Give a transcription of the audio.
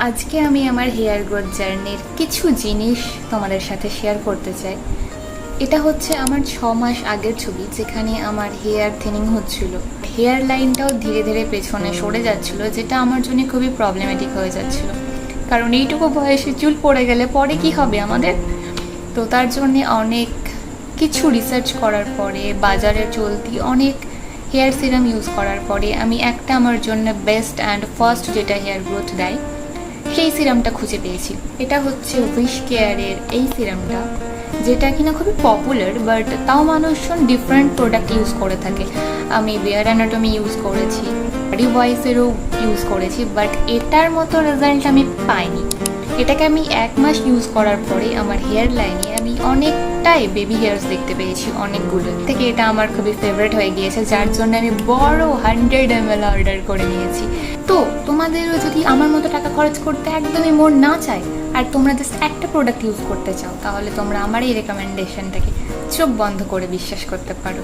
আজকে আমি আমার হেয়ার গ্রোথ জার্নির কিছু জিনিস তোমাদের সাথে শেয়ার করতে চাই। এটা হচ্ছে আমার 6 মাস আগের ছবি, যেখানে আমার হেয়ার থিনিং হচ্ছিল, হেয়ার লাইনটাও ধীরে ধীরে পেছনে সরে যাচ্ছিল, যেটা আমার জন্য খুবই প্রবলেমেটিক হয়ে যাচ্ছিল। কারণ এইটুকু বয়সে চুল পড়ে গেলে পরে কি হবে আমাদের। তো তার জন্যে অনেক কিছু রিসার্চ করার পরে, বাজারে চলতি অনেক হেয়ার সিরাম ইউজ করার পরে আমি একটা আমার জন্য বেস্ট অ্যান্ড ফার্স্ট যেটা হেয়ার গ্রোথ দেয় সেই সিরামটা খুঁজে পেয়েছি। এটা হচ্ছে উইশ কেয়ারের এই সিরামটা, যেটা কিনা খুবই পপুলার, বাট তাও মানুষজন ডিফারেন্ট প্রোডাক্ট ইউজ করে থাকে। আমি বেয়ার অ্যানাটমি ইউজ করেছি, রিভাইসেরও ইউজ করেছি, বাট এটার মতো রেজাল্ট আমি পাইনি। এটাকে আমি 1 মাস ইউজ করার পরে আমার হেয়ার লাইনে আমি অনেকটাই বেবি হেয়ার্স দেখতে পেয়েছি, অনেকগুলো থেকে। এটা আমার খুবই ফেভারিট হয়ে গিয়েছে, যার জন্য আমি বড় 100 ml অর্ডার করে নিয়েছি। তো তোমাদেরও যদি আমার মতো টাকা খরচ করতে একদমই মন না চায়, আর তোমরা জাস্ট একটা প্রোডাক্ট ইউজ করতে চাও, তাহলে তোমরা আমার এই রেকমেন্ডেশনটাকে চোখ বন্ধ করে বিশ্বাস করতে পারো।